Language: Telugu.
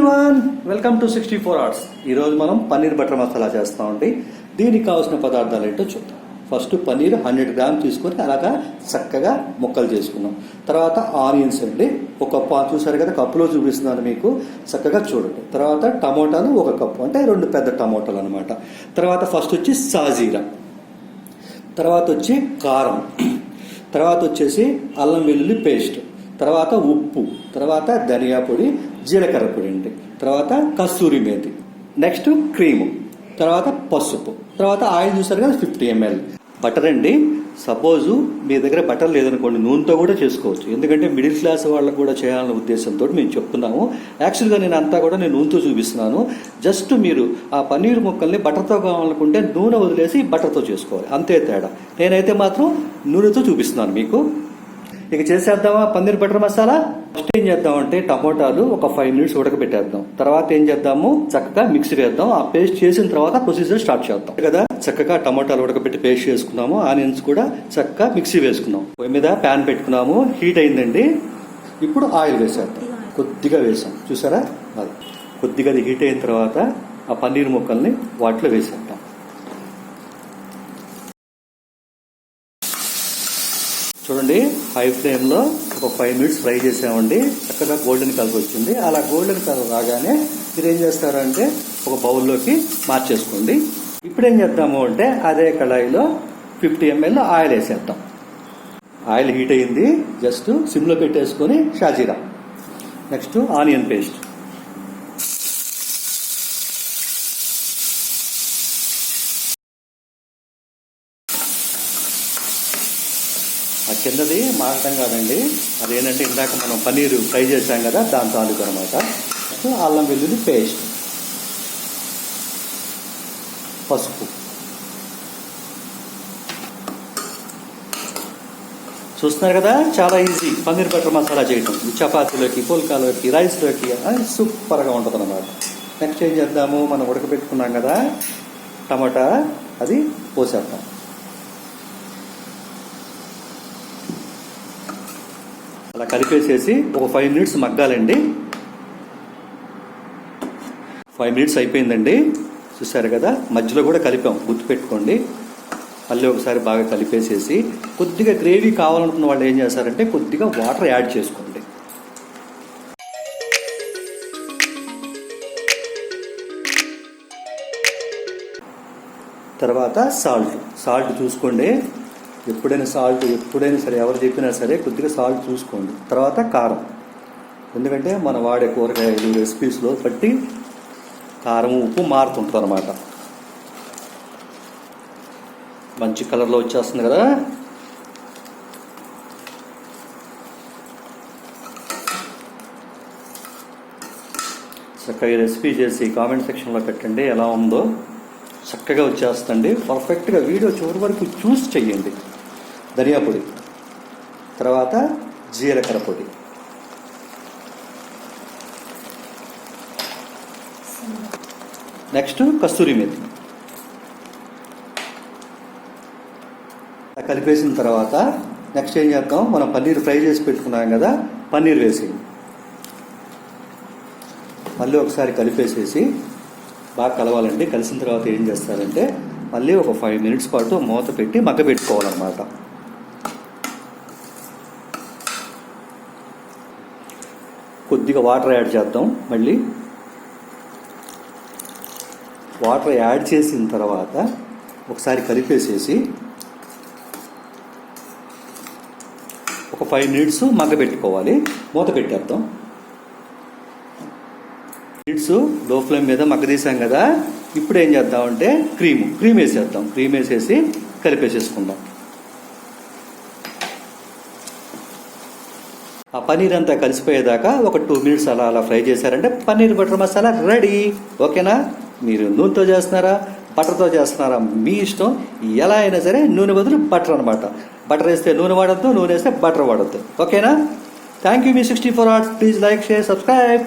Everyone, welcome to 64 hours. ఈరోజు మనం పన్నీర్ బటర్ మసాలా చేస్తామండి. దీనికి కావాల్సిన పదార్థాలు ఏంటో చూద్దాం. ఫస్ట్ పన్నీర్ 100 గ్రామ్ తీసుకొని అలాగా చక్కగా ముక్కలు చేసుకున్నాం. తర్వాత ఆనియన్స్ అండి, ఒక కప్పు చూసారు కదా, కప్పులో చూపిస్తున్నాను మీకు, చక్కగా చూడండి. తర్వాత టమోటాలు 1 కప్పు, అంటే 2 పెద్ద టమోటాలు అనమాట. తర్వాత ఫస్ట్ వచ్చి సాజీరా, తర్వాత వచ్చి కారం, తర్వాత వచ్చేసి అల్లం వెల్లుల్లి పేస్ట్, తర్వాత ఉప్పు, తర్వాత ధనియా పొడి, జీలకర్ర పొడి అండి, తర్వాత కస్తూరి మేతి, నెక్స్ట్ క్రీము, తర్వాత పసుపు, తర్వాత ఆయిల్ చూసారు కదా 50 ml. బటర్ అండి, సపోజు మీ దగ్గర బటర్ లేదనుకోండి, నూనెతో కూడా చేసుకోవచ్చు. ఎందుకంటే మిడిల్ క్లాస్ వాళ్ళకు కూడా చేయాలనే ఉద్దేశంతో మేము చెప్తున్నాము. యాక్చువల్గా నేను నూనెతో చూపిస్తున్నాను. జస్ట్ మీరు ఆ పన్నీర్ ముక్కల్ని బటర్తో కావాలనుకుంటే నూనె వదిలేసి బటర్తో చేసుకోవాలి, అంతే తేడా. నేనైతే మాత్రం నూనెతో చూపిస్తున్నాను మీకు. ఇక చేసేద్దామా పన్నీర్ బటర్ మసాలా. ఫస్ట్ ఏం చేద్దామంటే టమోటాలు ఒక 5 minutes ఉడకబెట్టేద్దాం. తర్వాత ఏం చేద్దాము, చక్కగా మిక్సీ వేద్దాం. ఆ పేస్ట్ చేసిన తర్వాత ప్రొసీజర్ స్టార్ట్ చేద్దాం కదా. చక్కగా టమోటాలు ఉడకబెట్టి పేస్ట్ చేసుకున్నాము. ఆనియన్స్ కూడా చక్కగా మిక్సీ వేసుకున్నాం. పొయ్యి మీద ప్యాన్ పెట్టుకున్నాము, హీట్ అయిందండి. ఇప్పుడు ఆయిల్ వేసేద్దాం. కొద్దిగా వేసాం, చూసారా, అది కొద్దిగా హీట్ అయిన తర్వాత ఆ పన్నీర్ ముక్కల్ని వాటిలో వేసేద్దాం. చూడండి, హై ఫ్లేమ్లో ఒక 5 minutes ఫ్రై చేసామండి. చక్కగా గోల్డెన్ కలర్ వచ్చింది. అలా గోల్డెన్ కలర్ రాగానే మీరు ఏం చేస్తారంటే ఒక బౌల్లోకి మార్చేసుకోండి. ఇప్పుడు ఏం చేద్దాము అంటే అదే కళాయిలో 50 ml ఆయిల్ వేసేద్దాం. ఆయిల్ హీట్ అయింది, జస్ట్ సిమ్లో పెట్టేసుకొని షాజీరా, నెక్స్ట్ ఆనియన్ పేస్ట్, ఆ కిందది మారటం కాదండి, అదేంటంటే ఇందాక మనం పన్నీర్ ఫ్రై చేసాం కదా, దాని తాలూకు అనమాట. అల్లం వెల్లుల్లి పేస్ట్, పసుపు. చూస్తున్నారు కదా, చాలా ఈజీ పన్నీర్ బటర్ మసాలా చేయటం. చపాతీలోకి, పుల్కాలోకి, రైస్లోకి సూపర్గా ఉంటుంది అన్నమాట. నెక్స్ట్ ఏం చేద్దాము, మనం ఉడకబెట్టుకున్నాం కదా టమాటా, అది పోసేద్దాం. అలా కలిపేసేసి ఒక 5 minutes మగ్గాలండి. 5 minutes అయిపోయిందండి, చూసారు కదా. మధ్యలో కూడా కలిపాం, గుర్తుపెట్టుకోండి. మళ్ళీ ఒకసారి బాగా కలిపేసేసి కొద్దిగా గ్రేవీ కావాలనుకున్న వాళ్ళు ఏం చేస్తారంటే కొద్దిగా వాటర్ యాడ్ చేసుకోండి. తర్వాత సాల్ట్ చూసుకోండి. ఎప్పుడైనా సరే, ఎవరు చెప్పినా సరే కొద్దిగా సాల్ట్ చూసుకోండి. తర్వాత కారం, ఎందుకంటే మనం వాడే కూరగాయలు రెసిపీస్లో బట్టి కారం ఉప్పు మారుతుంటుంది అనమాట. మంచి కలర్లో వచ్చేస్తుంది కదా. చక్కగా ఈ రెసిపీ చేసి కామెంట్ సెక్షన్లో పెట్టండి ఎలా ఉందో. చక్కగా వచ్చేస్తుంది, పర్ఫెక్ట్గా. వీడియో చివరి వరకు చూసి చెయ్యండి. ధనియా పొడి, తర్వాత జీలకర్ర పొడి, నెక్స్ట్ కస్తూరి మేతి. కలిపేసిన తర్వాత నెక్స్ట్ ఏం చేద్దాం, మనం పన్నీర్ ఫ్రై చేసి పెట్టుకున్నాం కదా, పన్నీర్ వేసి మళ్ళీ ఒకసారి కలిపేసేసి బాగా కలవాలండి. కలిసిన తర్వాత ఏం చేస్తారంటే మళ్ళీ ఒక 5 minutes పాటు మూత పెట్టి మగ్గబెట్టుకోవాలన్నమాట. కొద్దిగా వాటర్ యాడ్ చేద్దాం. మళ్ళీ వాటర్ యాడ్ చేసిన తర్వాత ఒకసారి కలిపేసేసి ఒక 5 minutes మగ్గబెట్టుకోవాలి. మూత పెట్టేద్దాం. లో ఫ్లేమ్ మీద మగ్గదీసాం కదా. ఇప్పుడు ఏం చేద్దామంటే క్రీమ్ వేసేద్దాం. క్రీమ్ వేసేసి కలిపేసేసుకుందాం. ఆ పన్నీర్ అంతా కలిసిపోయేదాకా ఒక 2 minutes అలా ఫ్రై చేశారంటే పన్నీర్ బటర్ మసాలా రెడీ. ఓకేనా? మీరు నూనెతో చేస్తున్నారా, బటర్తో చేస్తున్నారా, మీ ఇష్టం. ఎలా అయినా సరే నూనె బదులు బటర్ అనమాట. బటర్ వేస్తే నూనె వాడద్దు, నూనె వేస్తే బటర్ వాడద్దు. ఓకేనా? Thank you. Me 64 hours. Please like, share, subscribe.